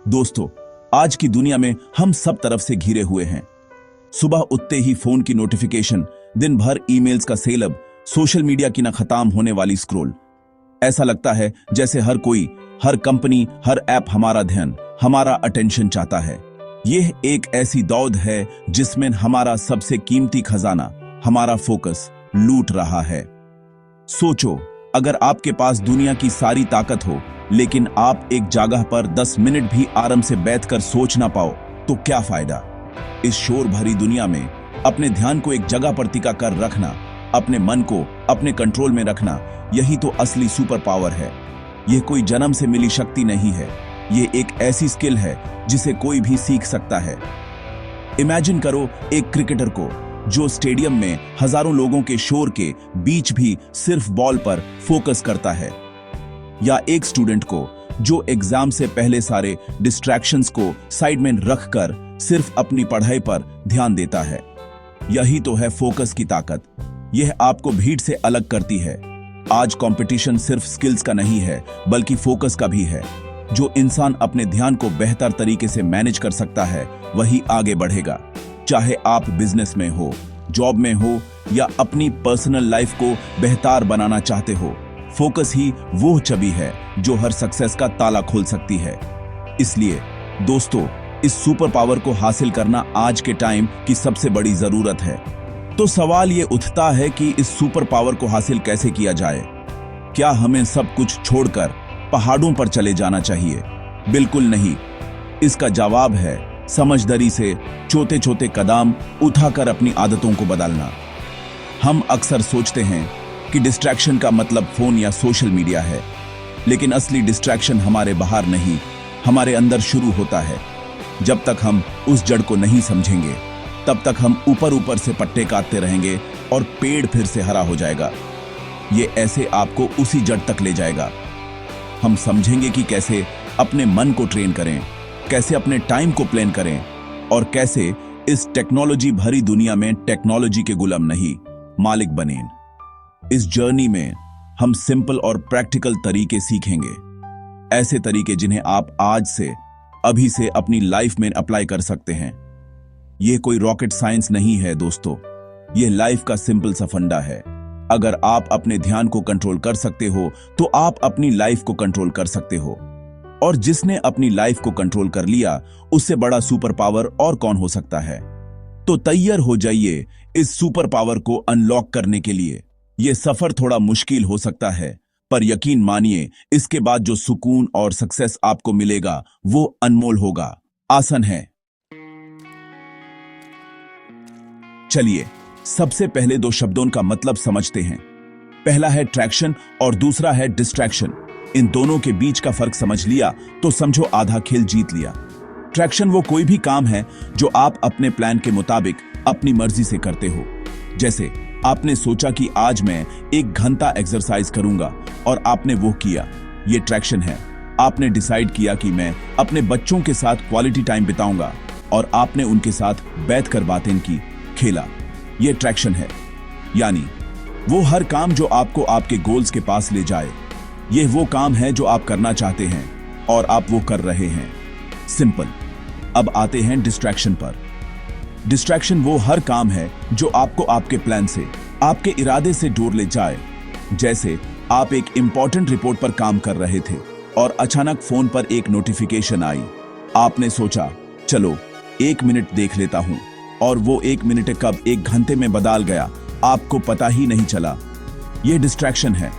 दोस्तों, आज की दुनिया में हम सब तरफ से घिरे हुए हैं। सुबह उठते ही फोन की नोटिफिकेशन, दिन भर ईमेल्स का सेलब, सोशल मीडिया की न खत्म होने वाली स्क्रॉल। ऐसा लगता है जैसे हर कोई, हर कंपनी, हर ऐप हमारा ध्यान, हमारा अटेंशन चाहता है। यह एक ऐसी दौड़ है जिसमें हमारा सबसे कीमती खजाना, हमारा फोकस, लूट रहा है। सोचो, अगर आपके पास दुनिया की सारी ताकत हो, लेकिन आप एक जगह पर 10 मिनट भी आराम से बैठकर सोच ना पाओ, तो क्या फायदा। इस शोर भरी दुनिया में अपने ध्यान को एक जगह पर टिका कर रखना, अपने मन को अपने कंट्रोल में रखना, यही तो असली सुपर पावर है। यह कोई जन्म से मिली शक्ति नहीं है, यह एक ऐसी स्किल है जिसे कोई भी सीख सकता है। इमेजिन करो एक क्रिकेटर को जो स्टेडियम में हजारों लोगों के शोर के बीच भी सिर्फ बॉल पर फोकस करता है, या एक स्टूडेंट को जो एग्जाम से पहले सारे डिस्ट्रैक्शंस को साइड में रखकर सिर्फ अपनी पढ़ाई पर ध्यान देता है। यही तो है फोकस की ताकत। यह आपको भीड़ से अलग करती है। आज कंपटीशन सिर्फ स्किल्स का नहीं है, बल्कि फोकस का भी है। जो इंसान अपने ध्यान को बेहतर तरीके से मैनेज कर सकता है, वही आगे बढ़ेगा। चाहे आप बिजनेस में हो, जॉब में हो, या अपनी पर्सनल लाइफ को बेहतर बनाना चाहते हो, फोकस ही वो चाबी है जो हर सक्सेस का ताला खोल सकती है। इसलिए दोस्तों, इस सुपर पावर को हासिल करना आज के टाइम की सबसे बड़ी जरूरत है। तो सवाल ये उठता है कि इस सुपर पावर को हासिल कैसे किया जाए। क्या हमें सब कुछ छोड़कर पहाड़ों पर चले जाना चाहिए? बिल्कुल नहीं। इसका जवाब है समझदारी से छोटे छोटे कदम उठाकर अपनी आदतों को बदलना। हम अक्सर सोचते हैं कि डिस्ट्रैक्शन का मतलब फोन या सोशल मीडिया है, लेकिन असली डिस्ट्रैक्शन हमारे बाहर नहीं, हमारे अंदर शुरू होता है। जब तक हम उस जड़ को नहीं समझेंगे, तब तक हम ऊपर ऊपर से पट्टे काटते रहेंगे और पेड़ फिर से हरा हो जाएगा। ये ऐसे आपको उसी जड़ तक ले जाएगा। हम समझेंगे कि कैसे अपने मन को ट्रेन करें, कैसे अपने टाइम को प्लान करें, और कैसे इस टेक्नोलॉजी भरी दुनिया में टेक्नोलॉजी के गुलाम नहीं, मालिक बनें। इस जर्नी में हम सिंपल और प्रैक्टिकल तरीके सीखेंगे, ऐसे तरीके जिन्हें आप आज से, अभी से अपनी लाइफ में अप्लाई कर सकते हैं। यह कोई रॉकेट साइंस नहीं है दोस्तों, यह लाइफ का सिंपल सा फंडा है। अगर आप अपने ध्यान को कंट्रोल कर सकते हो, तो आप अपनी लाइफ को कंट्रोल कर सकते हो। और जिसने अपनी लाइफ को कंट्रोल कर लिया, उससे बड़ा सुपर पावर और कौन हो सकता है। तो तैयार हो जाइए इस सुपर पावर को अनलॉक करने के लिए। यह सफर थोड़ा मुश्किल हो सकता है, पर यकीन मानिए, इसके बाद जो सुकून और सक्सेस आपको मिलेगा, वो अनमोल होगा। आसान है। चलिए सबसे पहले दो शब्दों का मतलब समझते हैं। पहला है ट्रैक्शन और दूसरा है डिस्ट्रैक्शन। इन दोनों के बीच का फर्क समझ लिया तो समझो आधा खेल जीत लिया। ट्रैक्शन वो कोई भी काम है जो आप अपने प्लान के मुताबिक अपनी मर्जी से करते हो। जैसे आपने सोचा कि आज मैं 1 घंटा एक्सरसाइज करूंगा और आपने वो किया, ये ट्रैक्शन है। आपने डिसाइड किया कि मैं अपने बच्चों के साथ क्वालिटी टाइम बिताऊंगा और आपने उनके साथ बैठकर बातें की, खेला, ये ट्रैक्शन है। यानी वो हर काम जो आपको आपके गोल्स के पास ले जाए। ये वो काम है जो आप करना चाहते हैं और आप वो कर रहे हैं। सिंपल। अब आते हैं डिस्ट्रैक्शन पर। डिस्ट्रैक्शन वो हर काम है जो आपको आपके प्लान से, आपके इरादे से दूर ले जाए। जैसे आप एक इंपॉर्टेंट रिपोर्ट पर काम कर रहे थे और अचानक फोन पर एक नोटिफिकेशन आई। आपने सोचा, चलो 1 मिनट देख लेता हूं, और वो 1 मिनट कब 1 घंटे में बदल गया, आपको पता ही नहीं चला। यह डिस्ट्रैक्शन है।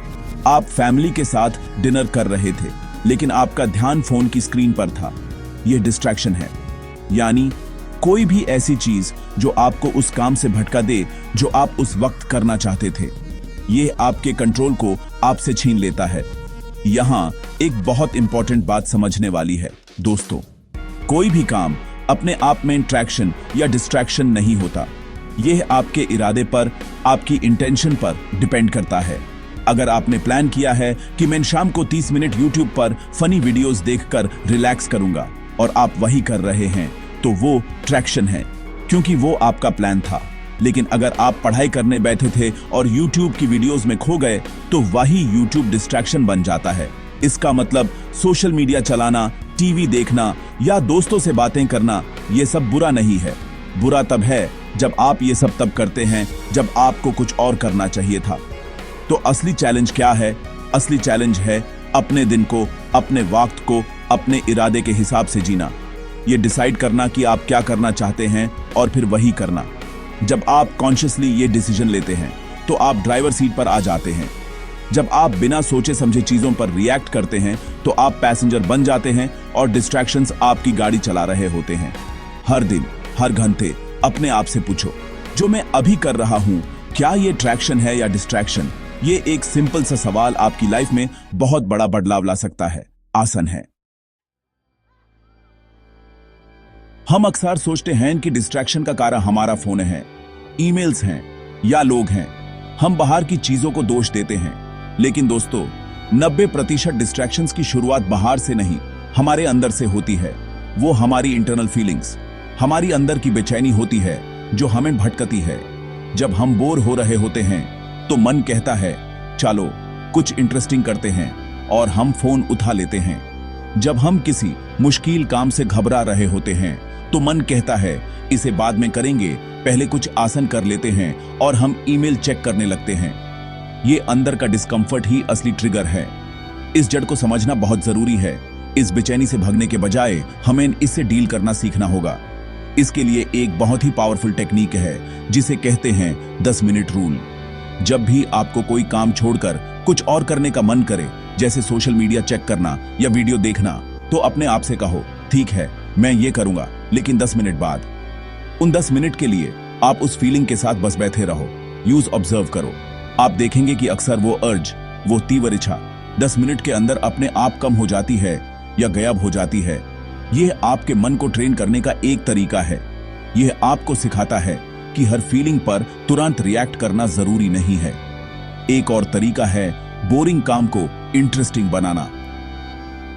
आप फैमिली के साथ डिनर कर रहे थे, लेकिन आपका ध्यान फोन की स्क्रीन पर था। यह डिस्ट्रैक्शन है। यानी कोई भी ऐसी चीज जो आपको उस काम से भटका दे जो आप उस वक्त करना चाहते थे। यह आपके कंट्रोल को आपसे छीन लेता है। यहां एक बहुत इंपॉर्टेंट बात समझने वाली है दोस्तों। कोई भी काम अपने आप में ट्रैक्शन या डिस्ट्रैक्शन नहीं होता। यह आपके इरादे पर, आपकी इंटेंशन पर डिपेंड करता है। अगर आपने प्लान किया है कि मैं शाम को 30 मिनट YouTube पर फनी वीडियोस देखकर रिलैक्स करूंगा और आप वही कर रहे हैं, तो वो ट्रैक्शन है, क्योंकि वो आपका प्लान था। लेकिन अगर आप पढ़ाई करने बैठे थे और YouTube की वीडियोस में खो गए, तो वही YouTube डिस्ट्रैक्शन बन जाता है। इसका मतलब सोशल मीडिया चलाना, टीवी देखना या दोस्तों से बातें करना ये सब बुरा नहीं है। बुरा तब है जब आप ये सब तब करते हैं जब आपको कुछ और करना चाहिए था। तो असली चैलेंज क्या है? असली चैलेंज है अपने दिन को, अपने वक्त को, अपने इरादे के हिसाब से जीना। ये डिसाइड करना कि आप क्या करना चाहते हैं और फिर वही करना। जब आप कॉन्शियसली ये डिसीजन लेते हैं तो आप ड्राइवर सीट पर आ जाते हैं। जब आप बिना सोचे समझे चीजों पर रिएक्ट करते हैं तो आप पैसेंजर बन जाते हैं और डिस्ट्रैक्शंस आपकी गाड़ी चला रहे होते हैं। हर दिन, हर घंटे अपने आप से पूछो, जो मैं अभी कर रहा हूं, क्या ये ट्रैक्शन है या डिस्ट्रैक्शन? ये एक सिंपल सा सवाल आपकी लाइफ में बहुत बड़ा बदलाव ला सकता है। आसान है। हम अक्सर सोचते हैं कि डिस्ट्रैक्शन का कारण हमारा फोन है, ईमेल्स हैं या लोग हैं। हम बाहर की चीजों को दोष देते हैं, लेकिन दोस्तों 90% डिस्ट्रैक्शंस की शुरुआत बाहर से नहीं, हमारे अंदर से होती है। वो हमारी इंटरनल फीलिंग्स, हमारी अंदर की बेचैनी होती है जो हमें भटकती है। जब हम बोर हो रहे होते हैं तो मन कहता है चलो कुछ इंटरेस्टिंग करते हैं, और हम फोन उठा लेते हैं। जब हम किसी मुश्किल काम से घबरा रहे होते हैं तो मन कहता है इसे बाद में करेंगे, पहले कुछ आसन कर लेते हैं, और हम ईमेल चेक करने लगते हैं। ये अंदर का डिस्कंफर्ट ही असली ट्रिगर है। इस जड़ को समझना बहुत जरूरी है। इस बेचैनी से भागने के बजाय हमें इससे डील करना सीखना होगा। इसके लिए एक बहुत ही पावरफुल टेक्निक है जिसे कहते हैं 10 मिनट रूल। जब भी आपको कोई काम छोड़कर कुछ और करने का मन करे, जैसे सोशल मीडिया चेक करना या वीडियो देखना, तो अपने आप से कहो ठीक है मैं ये करूंगा, लेकिन 10 मिनट बाद। उन 10 मिनट के लिए आप उस फीलिंग के साथ बस बैठे रहो। यूज ऑब्जर्व करो। आप देखेंगे कि अक्सर वो अर्ज, वो तीव्र इच्छा 10 मिनट के अंदर अपने आप कम हो जाती है या गायब हो जाती है। यह आपके मन को ट्रेन करने का एक तरीका है। यह आपको सिखाता है कि हर फीलिंग पर तुरंत रिएक्ट करना जरूरी नहीं है। एक और तरीका है बोरिंग काम को इंटरेस्टिंग बनाना।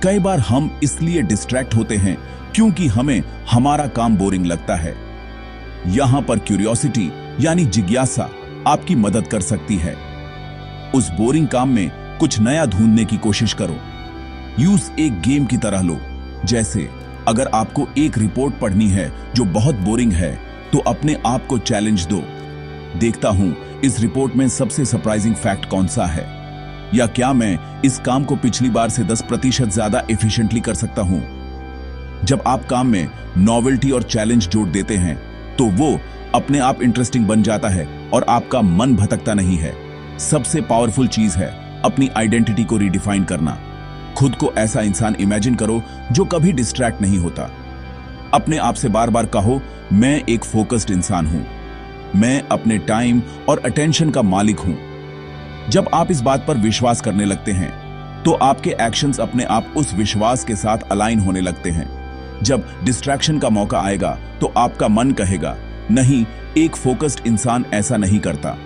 कई बार हम इसलिए डिस्ट्रैक्ट होते हैं क्योंकि हमें हमारा काम बोरिंग लगता है। यहां पर क्यूरियोसिटी यानी जिज्ञासा आपकी मदद कर सकती है। उस बोरिंग काम में कुछ नया ढूंढने की कोशिश करो। यूज एक गेम की तरह लो। जैसे अगर आपको एक रिपोर्ट पढ़नी है जो बहुत बोरिंग है, तो अपने आप को चैलेंज दो। देखता हूं इस रिपोर्ट में सबसे सरप्राइजिंग फैक्ट कौन सा है, या क्या मैं इस काम को पिछली बार से 10% ज्यादा एफिशिएंटली कर सकता हूं। जब आप काम में नॉवेल्टी और चैलेंज जोड़ देते हैं तो वो अपने आप इंटरेस्टिंग बन जाता है और आपका मन भटकता नहीं है। सबसे पावरफुल चीज है अपनी आइडेंटिटी को रिडिफाइन करना। खुद को ऐसा इंसान इमेजिन करो जो कभी डिस्ट्रैक्ट नहीं होता। अपने आप से बार बार कहो मैं एक फोकस्ड इंसान हूं, मैं अपने टाइम और अटेंशन का मालिक हूं। जब आप इस बात पर विश्वास करने लगते हैं तो आपके एक्शंस अपने आप उस विश्वास के साथ अलाइन होने लगते हैं। जब डिस्ट्रैक्शन का मौका आएगा तो आपका मन कहेगा नहीं, एक फोकस्ड इंसान ऐसा नहीं करता।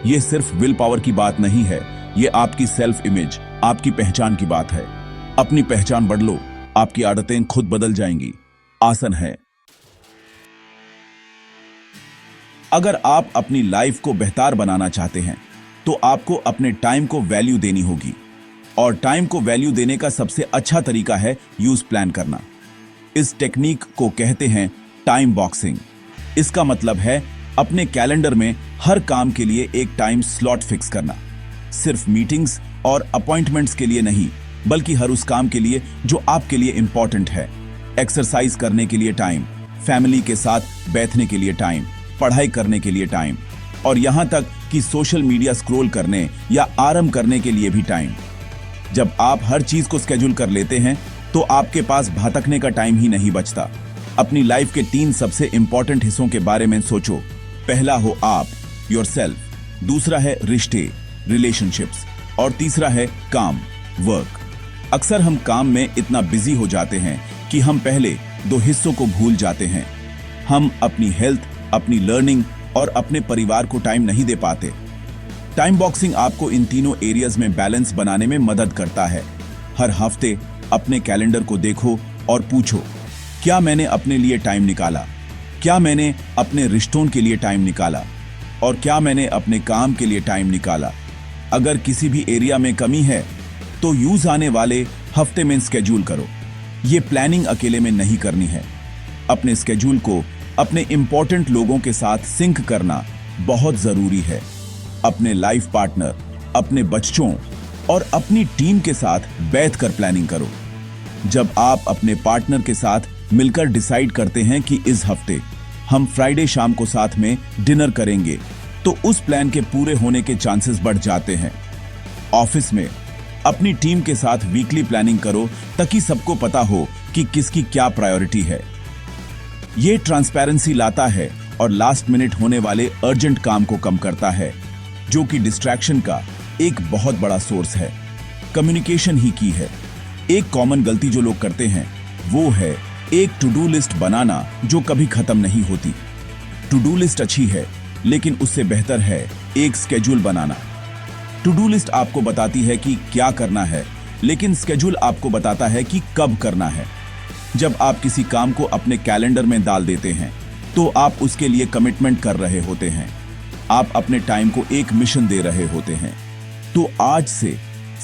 यह सिर्फ विल पावर की बात नहीं है, यह आपकी सेल्फ इमेज, आपकी पहचान की बात है। अपनी पहचान बदलो, आपकी आदतें खुद बदल जाएंगी। आसान है। अगर आप अपनी लाइफ को बेहतर बनाना चाहते हैं तो आपको अपने टाइम को वैल्यू देनी होगी, और टाइम को वैल्यू देने का सबसे अच्छा तरीका है यूज प्लान करना। इस टेक्निक को कहते हैं टाइम बॉक्सिंग। इसका मतलब है अपने कैलेंडर में हर काम के लिए एक टाइम स्लॉट फिक्स करना। सिर्फ मीटिंग्स और अपॉइंटमेंट्स के लिए नहीं, बल्कि हर उस काम के लिए जो आपके लिए इंपॉर्टेंट है। एक्सरसाइज करने के लिए टाइम, फैमिली के साथ बैठने के लिए टाइम, पढ़ाई करने के लिए टाइम, और यहां तक कि सोशल मीडिया स्क्रॉल करने या आराम करने के लिए भी टाइम। जब आप हर चीज को स्केड्यूल कर लेते हैं तो आपके पास भटकने का टाइम ही नहीं बचता। अपनी लाइफ के 3 सबसे इंपॉर्टेंट हिस्सों के बारे में सोचो। पहला हो आप, योरसेल्फ। दूसरा है रिश्ते, रिलेशनशिप्स, और तीसरा है काम, वर्क। अक्सर हम काम में इतना बिजी हो जाते हैं कि हम पहले 2 हिस्सों को भूल जाते हैं। हम अपनी हेल्थ, अपनी लर्निंग और अपने परिवार को टाइम नहीं दे पाते। टाइम बॉक्सिंग आपको इन तीनों एरियाज में बैलेंस बनाने में मदद करता है। हर हफ्ते अपने कैलेंडर को देखो और पूछो, क्या मैंने अपने लिए टाइम निकाला? क्या मैंने अपने रिश्तों के लिए टाइम निकाला? और क्या मैंने अपने काम के लिए टाइम निकाला? अगर किसी भी एरिया में कमी है तो यूज आने वाले हफ्ते में स्केड्यूल करो। ये प्लानिंग अकेले में नहीं करनी है। अपने स्केड्यूल को अपने इंपॉर्टेंट लोगों के साथ सिंक करना बहुत जरूरी है। अपने लाइफ पार्टनर, अपने बच्चों और अपनी टीम के साथ बैठकर प्लानिंग करो। जब आप अपने पार्टनर के साथ मिलकर डिसाइड करते हैं कि इस हफ्ते हम फ्राइडे शाम को साथ में डिनर करेंगे, तो उस प्लान के पूरे होने के चांसेस बढ़ जाते हैं। ऑफिस में अपनी टीम के साथ वीकली प्लानिंग करो ताकि सबको पता हो कि किसकी क्या प्रायोरिटी है। ये ट्रांसपेरेंसी लाता है और लास्ट मिनट होने वाले अर्जेंट काम को कम करता है, जो कि डिस्ट्रैक्शन का एक बहुत बड़ा सोर्स है। कम्युनिकेशन ही की है। एक कॉमन गलती जो लोग करते हैं वो है एक टू डू लिस्ट बनाना जो कभी खत्म नहीं होती। टू डू लिस्ट अच्छी है, लेकिन उससे बेहतर है एक स्केड्यूल बनाना। टू डू लिस्ट आपको बताती है कि क्या करना है, लेकिन स्केड्यूल आपको बताता है कि कब करना है। जब आप किसी काम को अपने कैलेंडर में डाल देते हैं, तो आप उसके लिए कमिटमेंट कर रहे होते हैं। आप अपने टाइम को एक मिशन दे रहे होते हैं। तो आज से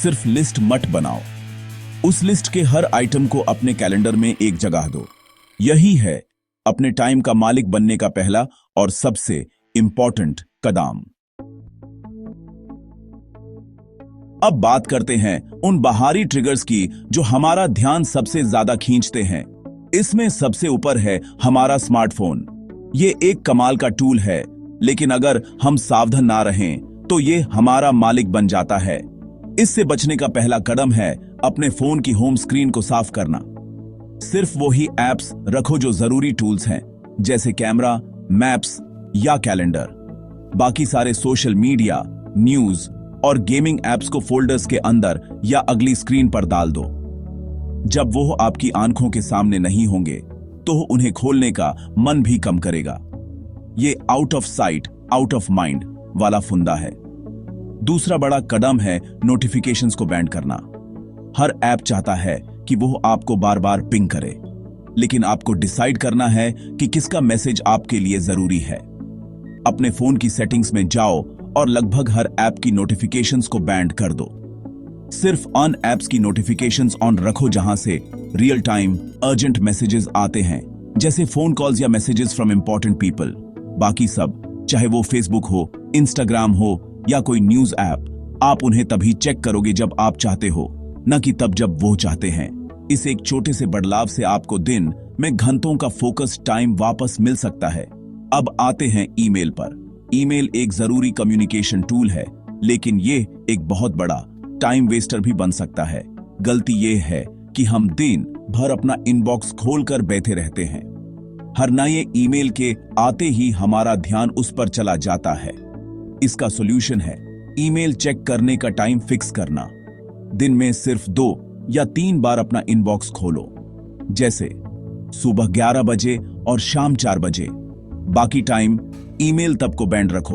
सिर्फ लिस्ट मत बनाओ, उस लिस्ट के हर आइटम को अपने कैलेंडर में एक जगह दो। यही है अपने टाइम का मालिक बनने का पहला और सबसे इंपॉर्टेंट कदम। अब बात करते हैं उन बाहरी ट्रिगर्स की जो हमारा ध्यान सबसे ज्यादा खींचते हैं। इसमें सबसे ऊपर है हमारा स्मार्टफोन। ये एक कमाल का टूल है, लेकिन अगर हम सावधान ना रहें तो ये हमारा मालिक बन जाता है। इससे बचने का पहला कदम है अपने फोन की होम स्क्रीन को साफ करना। सिर्फ वही एप्स रखो जो जरूरी टूल्स हैं, जैसे कैमरा, मैप्स या कैलेंडर। बाकी सारे सोशल मीडिया, न्यूज और गेमिंग एप्स को फोल्डर्स के अंदर या अगली स्क्रीन पर डाल दो। जब वो आपकी आंखों के सामने नहीं होंगे तो उन्हें खोलने का मन भी कम करेगा। ये out of sight out of mind वाला फंदा है। दूसरा बड़ा कदम है नोटिफिकेशंस को बैंड करना। हर ऐप चाहता है कि वो आपको बार बार पिंग करे, लेकिन आपको डिसाइड करना है कि किसका मैसेज आपके लिए जरूरी है। अपने फोन की सेटिंग्स में जाओ और लगभग हर ऐप की नोटिफिकेशंस को बैंड कर दो। सिर्फ उन ऐप्स की नोटिफिकेशंस ऑन रखो जहां से रियल टाइम अर्जेंट मैसेजेस आते हैं, जैसे फोन कॉल्स या मैसेजेस फ्रॉम इंपॉर्टेंट पीपल। बाकी सब, चाहे वो फेसबुक हो, इंस्टाग्राम हो या कोई न्यूज ऐप, आप उन्हें तभी चेक करोगे जब आप चाहते हो, न कि तब जब वो चाहते हैं। इस एक छोटे से बदलाव से आपको दिन में घंटों का फोकस टाइम वापस मिल सकता है। अब आते हैं ईमेल पर। ईमेल एक जरूरी कम्युनिकेशन टूल है, लेकिन ये एक बहुत बड़ा टाइम वेस्टर भी बन सकता है। गलती ये है कि हम दिन भर अपना इनबॉक्स खोलकर बैठे रहते हैं। हर नए ईमेल के आते ही हमारा ध्यान उस पर चला जाता है। इसका सॉल्यूशन है ईमेल चेक करने का टाइम फिक्स करना। दिन में सिर्फ 2 या 3 बार अपना इनबॉक्स खोलो, जैसे सुबह 11 बजे और शाम 4 बजे। बाकी टाइम ईमेल तब को बैंड रखो।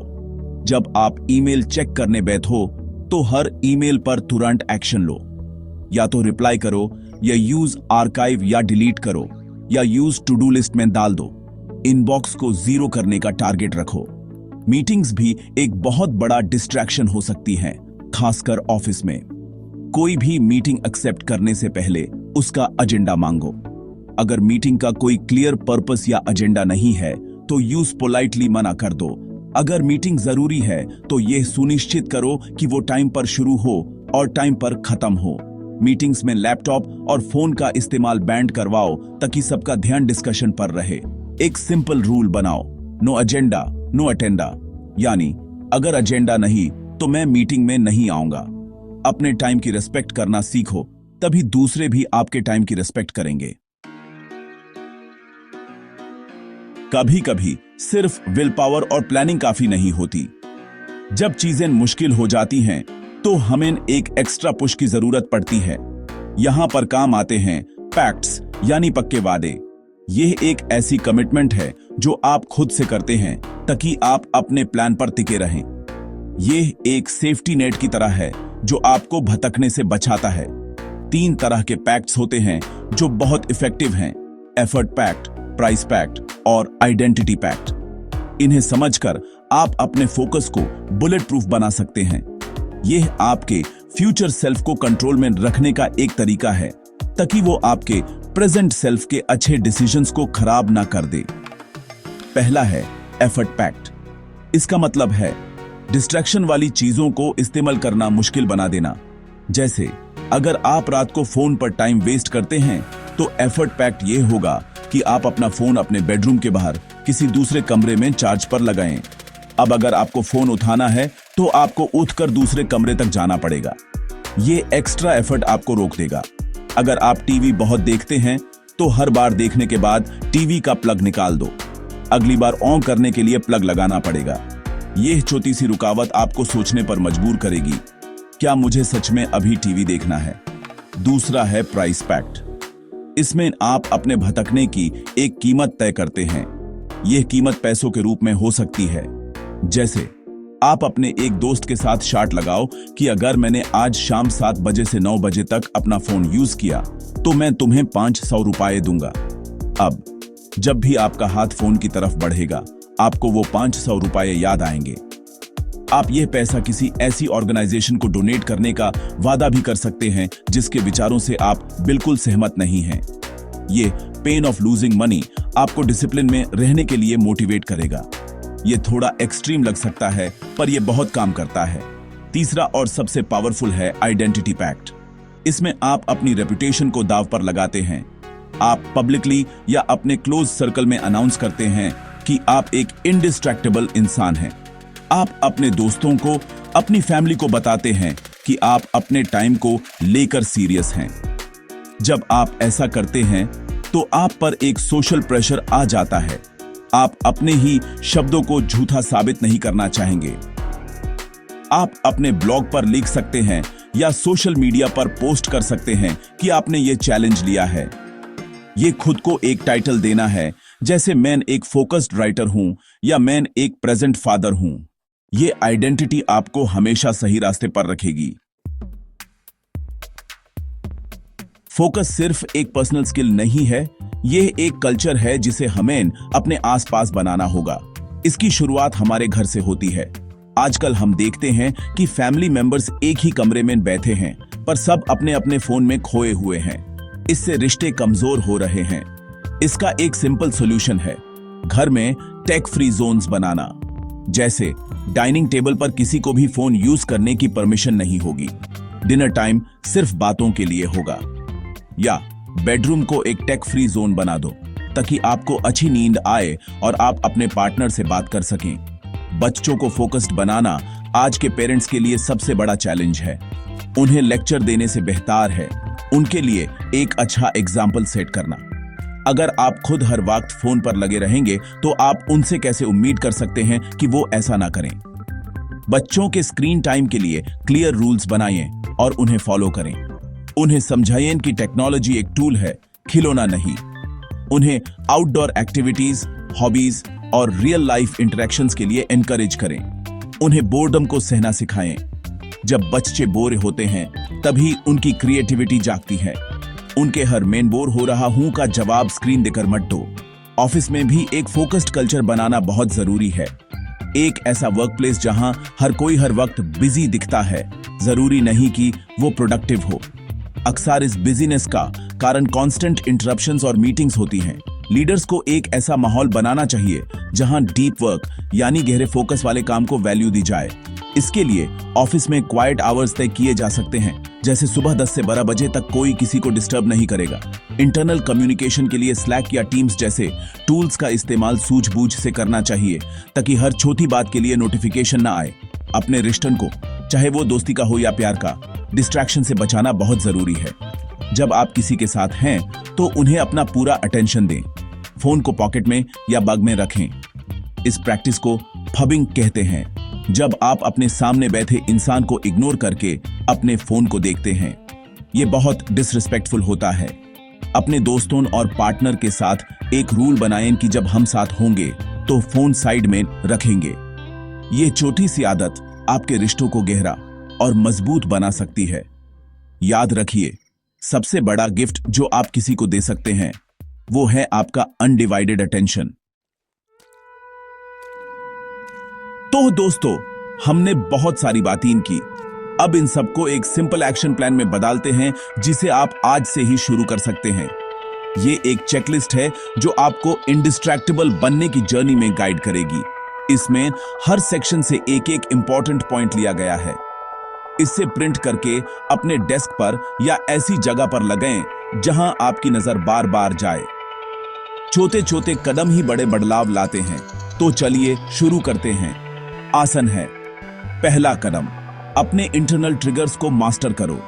जब आप ईमेल चेक करने बैठो तो हर ईमेल पर तुरंत एक्शन लो। या तो रिप्लाई करो, या यूज आर्काइव या डिलीट करो, या यूज टू डू लिस्ट में डाल दो। इनबॉक्स को 0 करने का टारगेट रखो। मीटिंग्स भी एक बहुत बड़ा डिस्ट्रैक्शन हो सकती हैं, खासकर ऑफिस में। कोई भी मीटिंग एक्सेप्ट करने से पहले उसका एजेंडा मांगो। अगर मीटिंग का कोई क्लियर पर्पस या एजेंडा नहीं है तो यूज पोलाइटली मना कर दो। अगर मीटिंग जरूरी है तो यह सुनिश्चित करो कि वो टाइम पर शुरू हो और टाइम पर खत्म हो। मीटिंग्स में लैपटॉप और फोन का इस्तेमाल बैंड करवाओ ताकि सबका ध्यान डिस्कशन पर रहे। एक सिंपल रूल बनाओ, नो एजेंडा नो अटेंडा, यानी अगर एजेंडा नहीं तो मैं मीटिंग में नहीं आऊंगा। अपने टाइम की रिस्पेक्ट करना सीखो, तभी दूसरे भी आपके टाइम की रिस्पेक्ट करेंगे। कभी कभी सिर्फ विल पावर और प्लानिंग काफी नहीं होती। जब चीजें मुश्किल हो जाती हैं तो हमें एक एक्स्ट्रा पुश की जरूरत पड़ती है। यहां पर काम आते हैं पैक्ट्स यानी पक्के वादे। यह एक ऐसी कमिटमेंट है जो आप खुद से करते हैं ताकि आप अपने प्लान पर टिके रहें। यह एक सेफ्टी नेट की तरह है जो आपको भटकने से बचाता है। 3 तरह के पैक्ट्स होते हैं जो बहुत इफेक्टिव हैं: एफर्ट पैक्ट, प्राइस पैक्ट और आइडेंटिटी पैक्ट। इन्हें समझकर आप अपने फोकस को बुलेट प्रूफ बना सकते हैं। यह आपके फ्यूचर सेल्फ को कंट्रोल में रखने का एक तरीका है ताकि वो आपके प्रेजेंट सेल्फ के अच्छे डिसीजंस को खराब ना कर दे। पहला है एफर्ट पैक्ट। इसका मतलब है डिस्ट्रैक्शन वाली चीजों को इस्तेमाल करना मुश्किल बना देना। जैसे अगर आप रात को फोन पर टाइम वेस्ट करते हैं तो एफर्ट पैक्ट ये होगा कि आप अपना फोन अपने बेडरूम के बाहर किसी दूसरे कमरे में चार्ज पर लगाएं। अब अगर आपको फोन उठाना है तो आपको उठकर दूसरे कमरे तक जाना पड़ेगा। ये एक्स्ट्रा एफर्ट आपको रोक देगा। अगर आप टीवी बहुत देखते हैं तो हर बार देखने के बाद टीवी का प्लग निकाल दो। अगली बार ऑन करने के लिए प्लग लगाना पड़ेगा। यह छोटी सी रुकावट आपको सोचने पर मजबूर करेगी, क्या मुझे सच में अभी टीवी देखना है। दूसरा है प्राइस पैक्ट। इसमें आप अपने भटकने की एक कीमत तय करते हैं। यह कीमत पैसों के रूप में हो सकती है। जैसे आप अपने एक दोस्त के साथ शार्ट लगाओ कि अगर मैंने आज शाम 7 बजे से 9 बजे तक अपना फोन यूज किया तो मैं तुम्हें 500 रुपए दूंगा। अब जब भी आपका हाथ फोन की तरफ बढ़ेगा आपको वो 500 रुपए याद आएंगे। आप यह पैसा किसी ऐसी ऑर्गेनाइजेशन को डोनेट करने का वादा भी कर सकते हैं जिसके विचारों से आप बिल्कुल सहमत नहीं हैं। ये पेन ऑफ लूजिंग मनी आपको डिसिप्लिन में रहने के लिए मोटिवेट करेगा। ये थोड़ा एक्सट्रीम लग सकता है पर यह बहुत काम करता है। तीसरा और सबसे पावरफुल है आइडेंटिटी पैक्ट। इसमें आप अपनी रेपुटेशन को दांव पर लगाते हैं। आप पब्लिकली या अपने क्लोज सर्कल में अनाउंस करते हैं कि आप एक इंडिस्ट्रैक्टेबल इंसान हैं। आप अपने दोस्तों को, अपनी फैमिली को बताते हैं कि आप अपने टाइम को लेकर सीरियस हैं। जब आप ऐसा करते हैं तो आप पर एक सोशल प्रेशर आ जाता है। आप अपने ही शब्दों को झूठा साबित नहीं करना चाहेंगे। आप अपने ब्लॉग पर लिख सकते हैं या सोशल मीडिया पर पोस्ट कर सकते हैं कि आपने ये चैलेंज लिया है। ये खुद को एक टाइटल देना है, जैसे मैं एक फोकस्ड राइटर हूं या मैं एक प्रेजेंट फादर हूं। ये आइडेंटिटी आपको हमेशा सही रास्ते पर रखेगी। फोकस सिर्फ एक पर्सनल स्किल नहीं है, यह एक कल्चर है जिसे हमें अपने आसपास बनाना होगा। इसकी शुरुआत हमारे घर से होती है। आजकल हम देखते हैं कि फैमिली मेंबर्स एक ही कमरे में बैठे हैं पर सब अपने अपने फोन में खोए हुए हैं। इससे रिश्ते कमजोर हो रहे हैं। इसका एक सिंपल सॉल्यूशन है घर में टेक फ्री जोन्स बनाना। जैसे डाइनिंग टेबल पर किसी को भी फोन यूज करने की परमिशन नहीं होगी। डिनर टाइम सिर्फ बातों के लिए होगा। या बेडरूम को एक टेक फ्री जोन बना दो ताकि आपको अच्छी नींद आए और आप अपने पार्टनर से बात कर सकें। बच्चों को फोकस्ड बनाना आज के पेरेंट्स के लिए सबसे बड़ा चैलेंज है। उन्हें लेक्चर देने से बेहतर है उनके लिए एक अच्छा एग्जाम्पल सेट करना। अगर आप खुद हर वक्त फोन पर लगे रहेंगे तो आप उनसे कैसे उम्मीद कर सकते हैं कि वो ऐसा ना करें। बच्चों के स्क्रीन टाइम के लिए क्लियर रूल्स बनाइए और उन्हें फॉलो करें। उन्हें समझाइए कि टेक्नोलॉजी एक टूल है, खिलौना नहीं। उन्हें आउटडोर एक्टिविटीज, हॉबीज और रियल लाइफ इंटरेक्शंस के लिए एनकरेज करें। उन्हें बोर्डम को सहना सिखाएं। जब बच्चे बोर होते हैं तभी उनकी क्रिएटिविटी जागती है। उनके हर मैं बोर हो रहा हूं का जवाब स्क्रीन देकर मत दो। ऑफिस में भी एक फोकस्ड कल्चर बनाना बहुत जरूरी है। एक ऐसा वर्कप्लेस जहां हर कोई हर वक्त बिजी दिखता है, जरूरी नहीं कि वो प्रोडक्टिव हो। अक्सर इस बिजीनेस का कारण कांस्टेंट इंटरप्शंस और मीटिंग्स होती हैं। लीडर्स को एक ऐसा माहौल बनाना चाहिए जहां डीप वर्क यानी गहरे फोकस वाले काम को वैल्यू दी जाए। इसके लिए ऑफिस में क्वाइट आवर्स तय किए जा सकते हैं, जैसे सुबह 10 से 12 बजे तक कोई किसी को डिस्टर्ब नहीं करेगा। इंटरनल कम्युनिकेशन के लिए स्लैक या टीम्स जैसे टूल्स का इस्तेमाल सूझबूझ से करना चाहिए ताकि हर छोटी बात के लिए नोटिफिकेशन ना आए। अपने रिश्तों को, चाहे वो दोस्ती का हो या प्यार का, डिस्ट्रैक्शन से बचाना बहुत जरूरी है। जब आप किसी के साथ हैं तो उन्हें अपना पूरा अटेंशन दें। फोन को पॉकेट में या बैग में रखें। इस प्रैक्टिस को फबिंग कहते हैं, जब आप अपने सामने बैठे इंसान को इग्नोर करके अपने फोन को देखते हैं। यह बहुत डिसरिस्पेक्टफुल होता है। अपने दोस्तों और पार्टनर के साथ एक रूल बनाएं कि जब हम साथ होंगे तो फोन साइड में रखेंगे। यह छोटी सी आदत आपके रिश्तों को गहरा और मजबूत बना सकती है। याद रखिए, सबसे बड़ा गिफ्ट जो आप किसी को दे सकते हैं वो है आपका अनडिवाइडेड अटेंशन। तो दोस्तों, हमने बहुत सारी बातें की। अब इन सबको एक सिंपल एक्शन प्लान में बदलते हैं जिसे आप आज से ही शुरू कर सकते हैं। ये एक चेकलिस्ट है जो आपको इंडिस्ट्रैक्टेबल बनने की जर्नी में गाइड करेगी। इसमें हर सेक्शन से एक एक इंपॉर्टेंट पॉइंट लिया गया है। इससे प्रिंट करके अपने डेस्क पर या ऐसी जगह पर लगाएं जहां आपकी नजर बार बार जाए। छोटे छोटे कदम ही बड़े बदलाव लाते हैं। तो चलिए शुरू करते हैं। आसन है। पहला कदम, अपने इंटरनल ट्रिगर्स को मास्टर करो।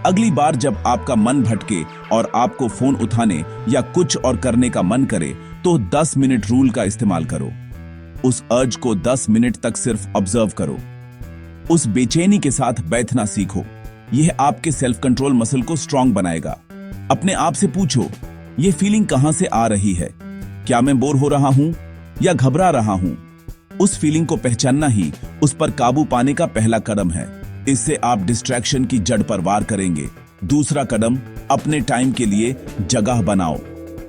अगली बार जब आपका मन भटके और आपको फोन उठाने या कुछ और करने का मन करे तो 10 मिनट रूल का इस्तेमाल करो। उस अर्ज को 10 मिनट तक सिर्फ ऑब्जर्व करो। उस बेचैनी के साथ बैठना सीखो। यह आपके सेल्फ कंट्रोल मसल को स्ट्रांग बनाएगा। अपने आप से पूछो, यह फीलिंग कहां से आ रही है? क्या मैं बोर हो रहा हूं या घबरा रहा हूं? उस फीलिंग को पहचानना ही उस पर काबू पाने का पहला कदम है। इससे आप डिस्ट्रैक्शन की जड़ पर वार करेंगे। दूसरा कदम, अपने टाइम के लिए जगह बनाओ।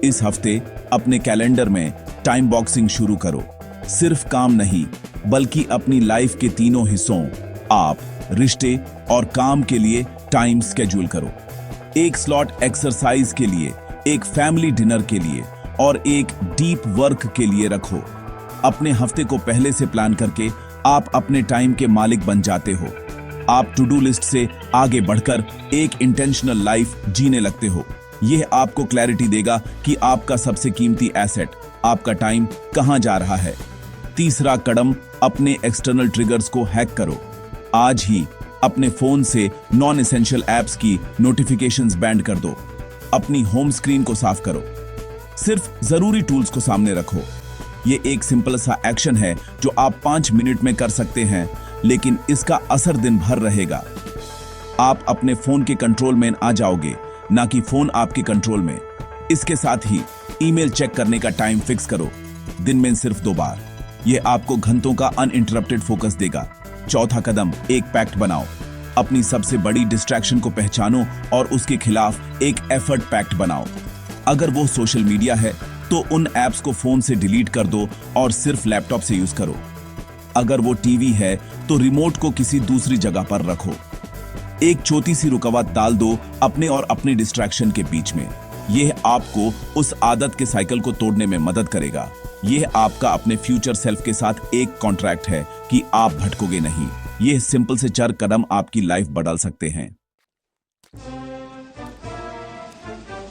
इस हफ्ते अपने कैलेंडर में टाइम बॉक्सिंग शुरू करो। सिर्फ काम नहीं, बल्कि अपनी लाइफ के तीनों हिस्सों, आप, रिश्ते और काम के लिए टाइम स्केड्यूल करो। एक स्लॉट एक्सरसाइज के लिए, एक फैमिली डिनर के लिए और एक डीप वर्क के लिए रखो। अपने हफ्ते को पहले से प्लान करके आप अपने टाइम के मालिक बन जाते हो। आप टू डू लिस्ट से आगे बढ़कर एक इंटेंशनल लाइफ जीने लगते हो। यह आपको क्लैरिटी देगा कि आपका सबसे कीमती एसेट, आपका टाइम, कहां जा रहा है। तीसरा कदम, अपने एक्सटर्नल ट्रिगर्स को हैक करो। आज ही अपने फोन से नॉन एसेंशियल एप्स की नोटिफिकेशंस बैंड कर दो। अपनी होम स्क्रीन को साफ करो। सिर्फ जरूरी टूल्स को सामने रखो। यह एक सिंपल सा एक्शन है जो आप 5 मिनट में कर सकते हैं, लेकिन इसका असर दिन भर रहेगा। आप अपने फोन के कंट्रोल में आ जाओगे, ना कि फोन आपके कंट्रोल में। इसके साथ ही ईमेल चेक करने का टाइम फिक्स करो, दिन में सिर्फ 2 बार। यह आपको घंटों का अनइंटरप्टेड फोकस देगा। चौथा कदम, एक पैक्ट बनाओ। अपनी सबसे बड़ी डिस्ट्रैक्शन को पहचानो और उसके खिलाफ एक एफर्ट पैक्ट बनाओ। अगर वो सोशल मीडिया है तो उन एप्स को फोन से डिलीट कर दो और सिर्फ लैपटॉप से यूज करो। अगर वो टीवी है तो रिमोट को किसी दूसरी जगह पर रखो। एक छोटी सी रुकावट डाल दो अपने और अपने डिस्ट्रैक्शन के बीच में। यह आपको उस आदत के साइकिल को तोड़ने में मदद करेगा। यह आपका अपने फ्यूचर सेल्फ के साथ एक कॉन्ट्रैक्ट है कि आप भटकोगे नहीं। यह सिंपल से 4 कदम आपकी लाइफ बदल सकते हैं।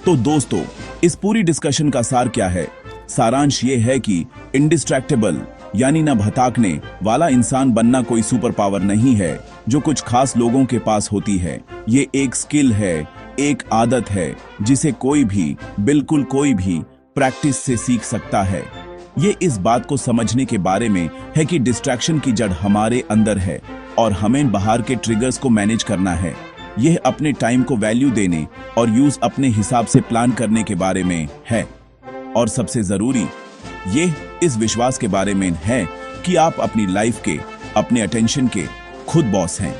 तो दोस्तों, इस पूरी डिस्कशन का सार क्या है? सारांश ये है कि इंडिस्ट्रैक्टेबल यानी न भटकने वाला इंसान बनना कोई सुपर पावर नहीं है जो कुछ खास लोगों के पास होती है। ये एक स्किल है, एक आदत है जिसे कोई भी, बिल्कुल कोई भी प्रैक्टिस से सीख सकता है। ये इस बात को समझने के बारे में है कि डिस्ट्रैक्शन की जड़ हमारे अंदर है और हमें बाहर के ट्रिगर्स को मैनेज करना है। यह अपने टाइम को वैल्यू देने और यूज अपने हिसाब से प्लान करने के बारे में है। और सबसे जरूरी ये इस विश्वास के बारे में है कि आप अपनी लाइफ के, अपने अटेंशन के खुद बॉस हैं।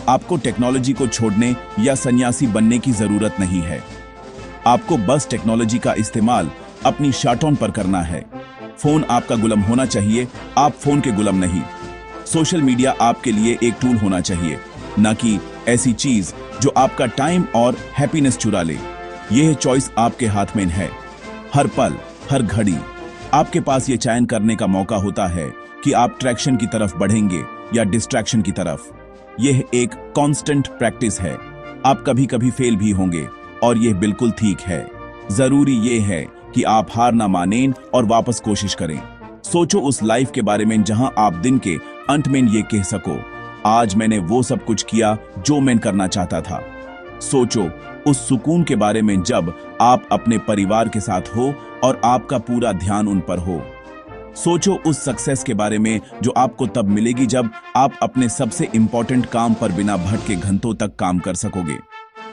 आपको टेक्नोलॉजी को छोड़ने या सन्यासी बनने की जरूरत नहीं है। आपको बस टेक्नोलॉजी का इस्तेमाल अपनी शॉर्ट पर करना है। फोन आपका गुलाम होना चाहिए, आप फोन के गुलाम नहीं। सोशल मीडिया आपके लिए एक टूल होना चाहिए, ना कि ऐसी चीज जो आपका टाइम और हैप्पीनेस चुरा ले। यह चॉइस आपके हाथ में है। हर पल, हर घड़ी आपके पास यह चयन करने का मौका होता है कि आप ट्रैक्शन की तरफ बढ़ेंगे या डिस्ट्रैक्शन की तरफ। यह एक कांस्टेंट प्रैक्टिस है। आप कभी कभी फेल भी होंगे और यह बिल्कुल ठीक है। जरूरी यह है कि आप हार ना मानें और वापस कोशिश करें। सोचो उस लाइफ के बारे में जहां आप दिन के अंत में ये कह सको, आज मैंने वो सब कुछ किया जो मैं करना चाहता था। सोचो उस सुकून के बारे में जब आप अपने परिवार के साथ हो और आपका पूरा ध्यान उन पर हो। सोचो उस सक्सेस के बारे में जो आपको तब मिलेगी जब आप अपने सबसे इंपॉर्टेंट काम पर बिना भटके घंटों तक काम कर सकोगे।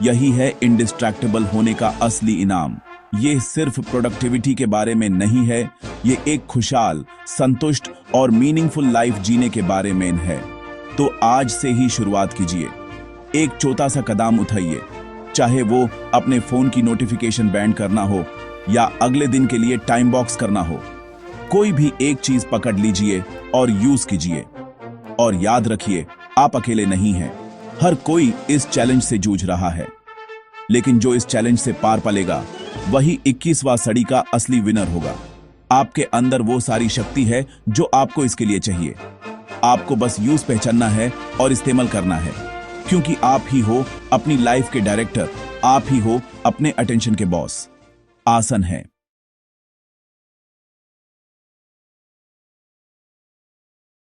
यही है इंडिस्ट्रैक्टेबल होने का असली इनाम। ये सिर्फ प्रोडक्टिविटी के बारे में नहीं है, ये एक खुशहाल, संतुष्ट और मीनिंगफुल लाइफ जीने के बारे में है। तो आज से ही शुरुआत कीजिए। एक छोटा सा कदम उठाइए, चाहे वो अपने फोन की नोटिफिकेशन बैंड करना हो या अगले दिन के लिए टाइम बॉक्स करना हो। कोई भी एक चीज पकड़ लीजिए और यूज कीजिए। और याद रखिए, आप अकेले नहीं हैं। हर कोई इस चैलेंज से जूझ रहा है। लेकिन जो इस चैलेंज से पार पलेगा वही 21वां सदी का असली विनर होगा। आपके अंदर वो सारी शक्ति है जो आपको इसके लिए चाहिए। आपको बस यूज पहचानना है और इस्तेमाल करना है, क्योंकि आप ही हो अपनी लाइफ के डायरेक्टर, आप ही हो अपने अटेंशन के बॉस। आसन है